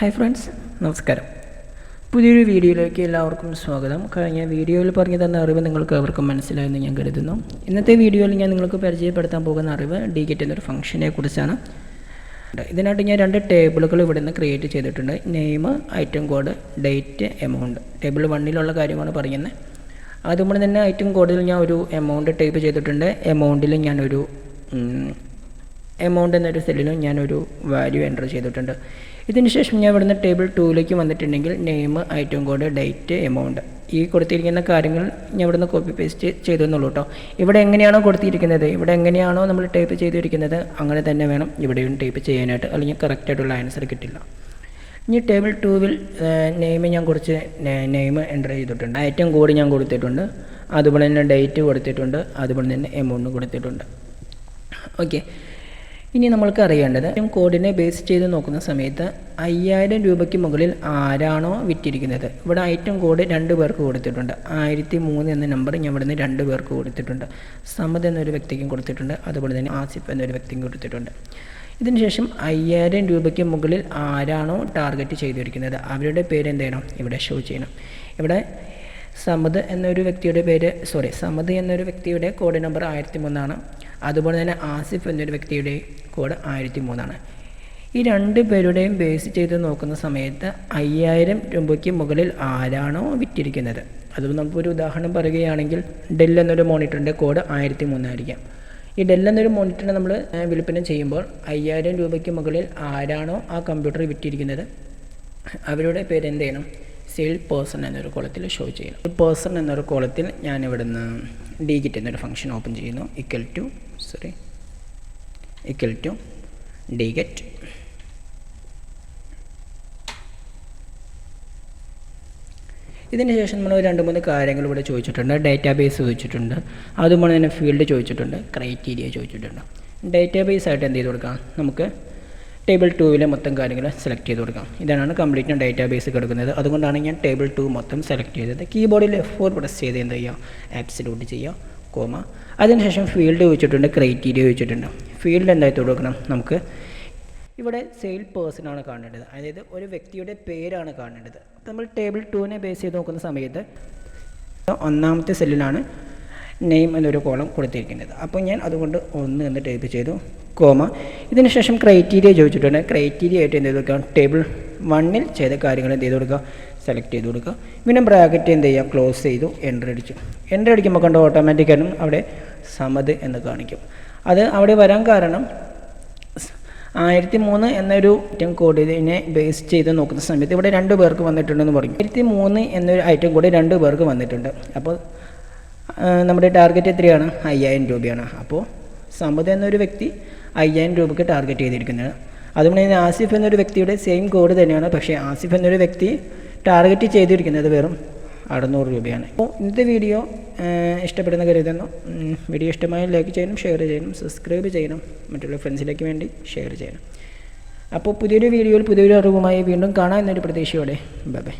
Hi friends, നമസ്കാരം. പുതിയൊരു വീഡിയോയിലേക്ക് എല്ലാവർക്കും സ്വാഗതം. കഴിഞ്ഞ വീഡിയോയിൽ പറഞ്ഞു തന്ന അറിവ് നിങ്ങൾക്ക് അവർക്കും മനസ്സിലായെന്ന് ഞാൻ കരുതുന്നു. ഇന്നത്തെ വീഡിയോയിൽ ഞാൻ നിങ്ങൾക്ക് പരിചയപ്പെടുത്താൻ പോകുന്ന അറിവ് DGET എന്നൊരു ഫംഗ്ഷനെ കുറിച്ചാണ്. ഇതിനായിട്ട് ഞാൻ 2 ടേബിളുകൾ ഇവിടെ നിന്ന് ക്രിയേറ്റ് ചെയ്തിട്ടുണ്ട്. Name, item code, date, amount. Table 1 കാര്യമാണ് പറയുന്നത്. അതുപോലെ തന്നെ ഐറ്റം കോഡിൽ ഞാൻ ഒരു എമൗണ്ട് ടൈപ്പ് ചെയ്തിട്ടുണ്ട്. എമൗണ്ടിൽ ഞാനൊരു എമൗണ്ട് എന്നൊരു സെല്ലിൽ ഞാനൊരു വാല്യൂ എൻ്റർ ചെയ്തിട്ടുണ്ട്. ഇതിന് ശേഷം ഞാൻ ഇവിടുന്ന് ടേബിൾ 2 വന്നിട്ടുണ്ടെങ്കിൽ name, item code, date, amount ഈ കൊടുത്തിരിക്കുന്ന കാര്യങ്ങൾ ഞാൻ ഇവിടുന്ന് കോപ്പി പേസ്റ്റ് ചെയ്തെന്നുള്ളൂ കേട്ടോ. ഇവിടെ എങ്ങനെയാണോ കൊടുത്തിരിക്കുന്നത്, ഇവിടെ എങ്ങനെയാണോ നമ്മൾ ടൈപ്പ് ചെയ്തിരിക്കുന്നത് അങ്ങനെ തന്നെ വേണം ഇവിടെയും ടൈപ്പ് ചെയ്യാനായിട്ട്, അല്ലെങ്കിൽ കറക്റ്റായിട്ടുള്ള ആൻസർ കിട്ടില്ല. ഇനി ടേബിൾ 2 നെയിം ഞാൻ കുറച്ച് നെയിം എൻ്റർ ചെയ്തിട്ടുണ്ട്, ഐറ്റം കോഡ് ഞാൻ കൊടുത്തിട്ടുണ്ട്, അതുപോലെ തന്നെ ഡേറ്റ് കൊടുത്തിട്ടുണ്ട്, അതുപോലെ തന്നെ എമൗണ്ട് കൊടുത്തിട്ടുണ്ട്. ഓക്കെ, ഇനി നമ്മൾക്ക് അറിയേണ്ടത് കോഡിനെ ബേസ് ചെയ്ത് നോക്കുന്ന സമയത്ത് 5000 രൂപയ്ക്ക് മുകളിൽ ആരാണോ വിറ്റിരിക്കുന്നത്, ഇവിടെ ഐറ്റം കോഡ് 2 പേർക്ക് കൊടുത്തിട്ടുണ്ട്. 1003 എന്ന നമ്പർ ഞാൻ ഇവിടുന്ന് 2 പേർക്ക് കൊടുത്തിട്ടുണ്ട്. സമദ് എന്നൊരു വ്യക്തിക്കും കൊടുത്തിട്ടുണ്ട്, അതുപോലെ തന്നെ ആസിഫ് എന്നൊരു വ്യക്തിക്കും കൊടുത്തിട്ടുണ്ട്. ഇതിന് ശേഷം 5000 രൂപയ്ക്ക് മുകളിൽ ആരാണോ ടാർഗറ്റ് ചെയ്തിരിക്കുന്നത് അവരുടെ പേര് എന്ത് ചെയ്യണം, ഇവിടെ ഷോ ചെയ്യണം. ഇവിടെ സമദ് എന്നൊരു വ്യക്തിയുടെ പേര് സമദ് എന്നൊരു വ്യക്തിയുടെ കോഡ് നമ്പർ 1003 ആണ്. അതുപോലെ തന്നെ ആസിഫ് എന്നൊരു വ്യക്തിയുടെ കോഡ് 1003 ആണ്. ഈ 2 പേരുടെയും ബേസ് ചെയ്ത് നോക്കുന്ന സമയത്ത് 5000 രൂപയ്ക്ക് മുകളിൽ ആരാണോ വിറ്റിരിക്കുന്നത്, അത് നമുക്കൊരു ഉദാഹരണം പറയുകയാണെങ്കിൽ ഡെൽ എന്നൊരു മോണിറ്ററിൻ്റെ കോഡ് 1003 ആയിരിക്കാം. ഈ ഡെൽ എന്നൊരു മോണിറ്ററിനെ നമ്മൾ വിൽപ്പന ചെയ്യുമ്പോൾ 5000 രൂപയ്ക്ക് മുകളിൽ ആരാണോ ആ കമ്പ്യൂട്ടർ വിറ്റിരിക്കുന്നത് അവരുടെ പേര് എന്ത് ചെയ്യണം, സെയിൽ പേഴ്സൺ എന്നൊരു കോളത്തിൽ ഷോ ചെയ്യണം. പേഴ്സൺ എന്നൊരു കോളത്തിൽ ഞാൻ ഇവിടുന്ന് DGET എന്നൊരു ഫംഗ്ഷൻ ഓപ്പൺ ചെയ്യുന്നു. Equal to DGET. ഇതിന് ശേഷം നമ്മൾ 2-3 കാര്യങ്ങൾ ഇവിടെ ചോദിച്ചിട്ടുണ്ട്. ഡേറ്റാബേസ് ചോദിച്ചിട്ടുണ്ട്, അതുപോലെ തന്നെ ഫീൽഡ് ചോദിച്ചിട്ടുണ്ട്, ക്രൈറ്റീരിയ ചോദിച്ചിട്ടുണ്ട്. ഡേറ്റാബേസ് ആയിട്ട് എന്ത് ചെയ്ത് കൊടുക്കാം, നമുക്ക് ടേബിൾ 2 മൊത്തം കാര്യങ്ങൾ സെലക്ട് ചെയ്ത് കൊടുക്കാം. ഇതാണ് കംപ്ലീറ്റ് ഡേറ്റാബേസ് കിടക്കുന്നത്. അതുകൊണ്ടാണ് ഞാൻ ടേബിൾ 2 മൊത്തം സെലക്ട് ചെയ്തത്. കീബോർഡിൽ F4 പ്രസ് ചെയ്ത് എന്ത് ചെയ്യുക, ആബ്സല്യൂട്ട് ചെയ്യുക, കോമ. അതിനുശേഷം ഫീൽഡ് ചോദിച്ചിട്ടുണ്ട്, ക്രൈറ്റീരിയ ചോദിച്ചിട്ടുണ്ട്. ഫീൽഡ് എന്തായിട്ട് കൊടുക്കണം, നമുക്ക് ഇവിടെ സെയിൽ പേഴ്സൺ ആണ് കാണേണ്ടത്, അതായത് ഒരു വ്യക്തിയുടെ പേരാണ് കാണേണ്ടത്. നമ്മൾ ടേബിൾ 2 ബേസ് ചെയ്ത് നോക്കുന്ന സമയത്ത് 1ാമത്തെ സെല്ലിലാണ് നെയിം എന്നൊരു കോളം കൊടുത്തിരിക്കുന്നത്. അപ്പോൾ ഞാൻ അതുകൊണ്ട് 1 എന്ന് ടൈപ്പ് ചെയ്തു, കോമ. ഇതിന് ശേഷം ക്രൈറ്റീരിയ ചോദിച്ചിട്ടുണ്ട്. ക്രൈറ്റീരിയ ആയിട്ട് എന്ത് ചെയ്ത് കൊടുക്കുക, ടേബിൾ 1 ചെയ്ത കാര്യങ്ങൾ എന്ത് ചെയ്ത് കൊടുക്കുക, സെലക്ട് ചെയ്ത് കൊടുക്കുക. പിന്നെ ബ്രാക്കറ്റ് എന്ത് ചെയ്യുക, ക്ലോസ് ചെയ്തു, എൻ്റർ അടിച്ചു. എൻ്റർ അടിക്കുമ്പോൾ കണ്ടോ ഓട്ടോമാറ്റിക്കായിട്ടും അവിടെ സമദ് എന്ന് കാണിക്കും. അത് അവിടെ വരാൻ കാരണം 1003 എന്നൊരു ഐറ്റം കോഡ് ഇതിനെ ബേസ് ചെയ്ത് നോക്കുന്ന സമയത്ത് ഇവിടെ 2 പേർക്ക് വന്നിട്ടുണ്ടെന്ന് പറയും. 1003 എന്നൊരു ഐറ്റം കോഡ് 2 പേർക്ക് വന്നിട്ടുണ്ട്. അപ്പോൾ നമ്മുടെ ടാർഗറ്റ് എത്രയാണ്, 5000 രൂപയാണ്. അപ്പോൾ സമദ് എന്നൊരു വ്യക്തി 5000 രൂപയ്ക്ക് ടാർഗറ്റ് ചെയ്തിരിക്കുന്നത്. അതുകൊണ്ട് തന്നെ ആസിഫ് എന്നൊരു വ്യക്തിയുടെ സെയിം കോഡ് തന്നെയാണ്, പക്ഷേ ആസിഫ് എന്നൊരു വ്യക്തി ടാർഗറ്റ് ചെയ്തിരിക്കുന്നത് വെറും 600 രൂപയാണ്. അപ്പോൾ ഇന്നത്തെ വീഡിയോ ഇഷ്ടപ്പെടുന്ന കരുതുന്നു. വീഡിയോ ഇഷ്ടമായി ലൈക്ക് ചെയ്യണം, ഷെയർ ചെയ്യണം, സബ്സ്ക്രൈബ് ചെയ്യണം, മറ്റുള്ള ഫ്രണ്ട്സിലേക്ക് വേണ്ടി ഷെയർ ചെയ്യണം. അപ്പോൾ പുതിയൊരു വീഡിയോയിൽ പുതിയൊരു അറിവുമായി വീണ്ടും കാണാം എന്നൊരു പ്രതീക്ഷയോടെ. Bye bye.